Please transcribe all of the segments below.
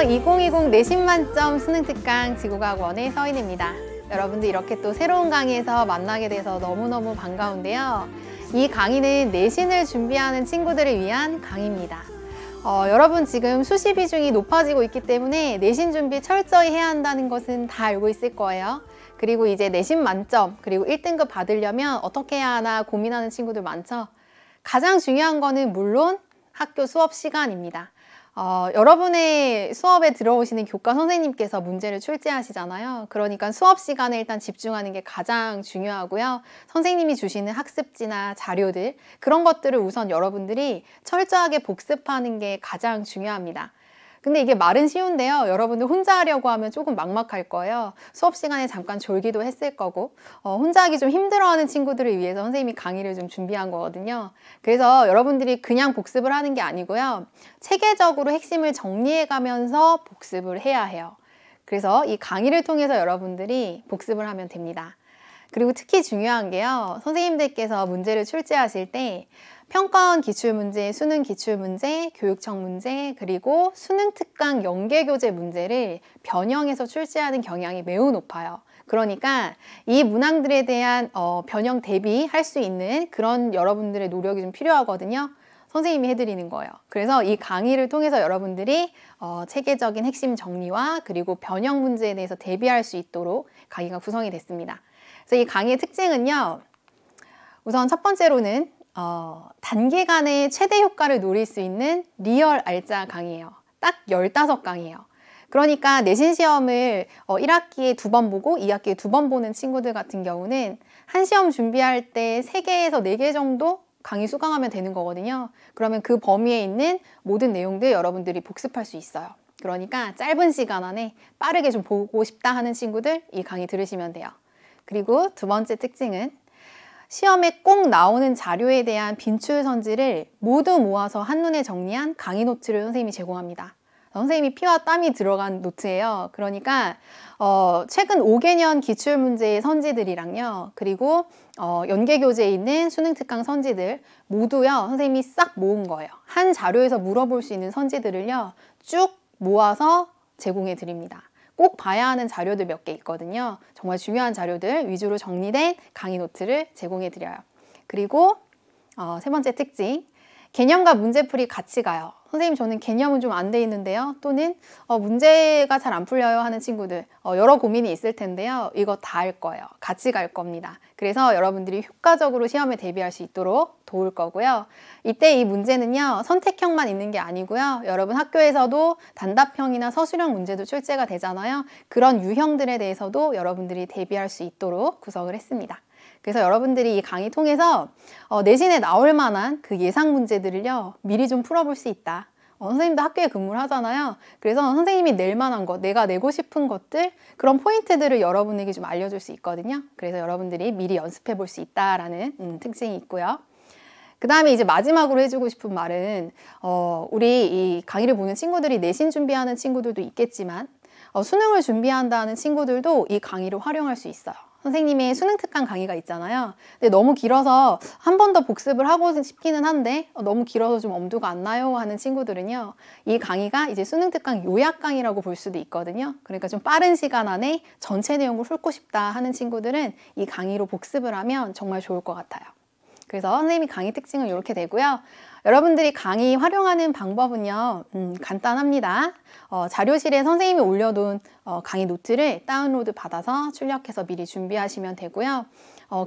2020 내신 만점 수능 특강 지구과학원의 서인입니다. 여러분들 이렇게 또 새로운 강의에서 만나게 돼서 너무너무 반가운데요. 이 강의는 내신을 준비하는 친구들을 위한 강의입니다. 여러분 지금 수시 비중이 높아지고 있기 때문에 내신 준비 철저히 해야 한다는 것은 다 알고 있을 거예요. 그리고 이제 내신 만점 그리고 1등급 받으려면 어떻게 해야 하나 고민하는 친구들 많죠. 가장 중요한 거는 물론 학교 수업 시간입니다. 여러분의 수업에 들어오시는 교과 선생님께서 문제를 출제하시잖아요. 그러니까 수업 시간에 일단 집중하는 게 가장 중요하고요. 선생님이 주시는 학습지나 자료들 그런 것들을 우선 여러분들이 철저하게 복습하는 게 가장 중요합니다. 근데 이게 말은 쉬운데요. 여러분들 혼자 하려고 하면 조금 막막할 거예요. 수업 시간에 잠깐 졸기도 했을 거고 혼자 하기 좀 힘들어하는 친구들을 위해서 선생님이 강의를 좀 준비한 거거든요. 그래서 여러분들이 그냥 복습을 하는 게 아니고요. 체계적으로 핵심을 정리해 가면서 복습을 해야 해요. 그래서 이 강의를 통해서 여러분들이 복습을 하면 됩니다. 그리고 특히 중요한 게요. 선생님들께서 문제를 출제하실 때 평가원 기출문제, 수능 기출문제, 교육청 문제, 그리고 수능 특강 연계교재 문제를 변형해서 출제하는 경향이 매우 높아요. 그러니까 이 문항들에 대한 변형 대비할 수 있는 그런 여러분들의 노력이 좀 필요하거든요. 선생님이 해드리는 거예요. 그래서 이 강의를 통해서 여러분들이 체계적인 핵심 정리와 그리고 변형 문제에 대해서 대비할 수 있도록 강의가 구성이 됐습니다. 그래서 이 강의의 특징은요. 우선 첫 번째로는 단기간에 최대 효과를 노릴 수 있는 리얼 알짜 강의예요. 딱 15강이에요. 그러니까 내신 시험을 1학기에 2번 보고 2학기에 2번 보는 친구들 같은 경우는 한 시험 준비할 때 3개에서 4개 정도 강의 수강하면 되는 거거든요. 그러면 그 범위에 있는 모든 내용들 여러분들이 복습할 수 있어요. 그러니까 짧은 시간 안에 빠르게 좀 보고 싶다 하는 친구들 이 강의 들으시면 돼요. 그리고 두 번째 특징은 시험에 꼭 나오는 자료에 대한 빈출 선지를 모두 모아서 한눈에 정리한 강의 노트를 선생님이 제공합니다. 선생님이 피와 땀이 들어간 노트예요. 그러니까 최근 5개년 기출문제의 선지들이랑요. 그리고 연계교재에 있는 수능특강 선지들 모두요. 선생님이 싹 모은 거예요. 한 자료에서 물어볼 수 있는 선지들을요. 쭉 모아서 제공해 드립니다. 꼭 봐야 하는 자료들 몇 개 있거든요. 정말 중요한 자료들 위주로 정리된 강의 노트를 제공해 드려요. 그리고 세 번째 특징, 개념과 문제풀이 같이 가요. 선생님 저는 개념은 좀 안 돼 있는데요. 또는 문제가 잘 안 풀려요 하는 친구들 여러 고민이 있을 텐데요. 이거 다 할 거예요. 같이 갈 겁니다. 그래서 여러분들이 효과적으로 시험에 대비할 수 있도록 도울 거고요. 이때 이 문제는요. 선택형만 있는 게 아니고요. 여러분 학교에서도 단답형이나 서술형 문제도 출제가 되잖아요. 그런 유형들에 대해서도 여러분들이 대비할 수 있도록 구성을 했습니다. 그래서 여러분들이 이 강의 통해서 내신에 나올 만한 그 예상 문제들을요 미리 좀 풀어볼 수 있다. 선생님도 학교에 근무를 하잖아요. 그래서 선생님이 낼 만한 것, 내가 내고 싶은 것들 그런 포인트들을 여러분에게 좀 알려줄 수 있거든요. 그래서 여러분들이 미리 연습해 볼 수 있다라는 특징이 있고요. 그 다음에 이제 마지막으로 해주고 싶은 말은 우리 이 강의를 보는 친구들이 내신 준비하는 친구들도 있겠지만 수능을 준비한다는 친구들도 이 강의를 활용할 수 있어요. 선생님의 수능특강 강의가 있잖아요. 근데 너무 길어서 한 번 더 복습을 하고 싶기는 한데 너무 길어서 좀 엄두가 안 나요 하는 친구들은요. 이 강의가 이제 수능특강 요약 강의라고 볼 수도 있거든요. 그러니까 좀 빠른 시간 안에 전체 내용을 훑고 싶다 하는 친구들은 이 강의로 복습을 하면 정말 좋을 것 같아요. 그래서 선생님이 강의 특징은 이렇게 되고요. 여러분들이 강의 활용하는 방법은요. 간단합니다. 자료실에 선생님이 올려둔 강의 노트를 다운로드 받아서 출력해서 미리 준비하시면 되고요.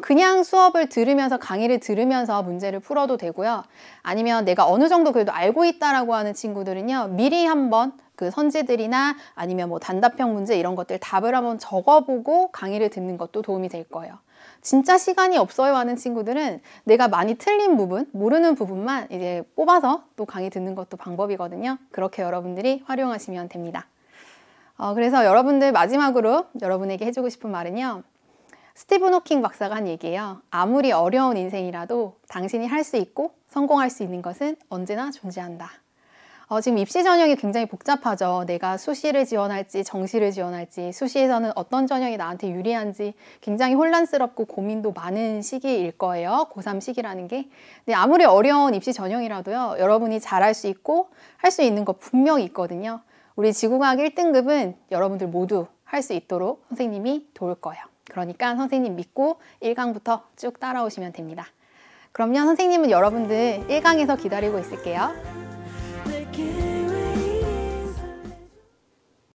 그냥 수업을 들으면서 강의를 들으면서 문제를 풀어도 되고요. 아니면 내가 어느 정도 그래도 알고 있다라고 하는 친구들은요. 미리 한번 그 선지들이나 아니면 뭐 단답형 문제 이런 것들 답을 한번 적어보고 강의를 듣는 것도 도움이 될 거예요. 진짜 시간이 없어요 하는 친구들은 내가 많이 틀린 부분, 모르는 부분만 이제 뽑아서 또 강의 듣는 것도 방법이거든요. 그렇게 여러분들이 활용하시면 됩니다. 그래서 여러분들 마지막으로 여러분에게 해주고 싶은 말은요. 스티븐 호킹 박사가 한 얘기예요. 아무리 어려운 인생이라도 당신이 할 수 있고 성공할 수 있는 것은 언제나 존재한다. 지금 입시 전형이 굉장히 복잡하죠. 내가 수시를 지원할지 정시를 지원할지 수시에서는 어떤 전형이 나한테 유리한지 굉장히 혼란스럽고 고민도 많은 시기일 거예요. 고3 시기라는 게. 근데 아무리 어려운 입시 전형이라도요. 여러분이 잘할 수 있고 할 수 있는 거 분명히 있거든요. 우리 지구과학 1등급은 여러분들 모두 할 수 있도록 선생님이 도울 거예요. 그러니까 선생님 믿고 1강부터 쭉 따라오시면 됩니다. 그럼요, 선생님은 여러분들 1강에서 기다리고 있을게요.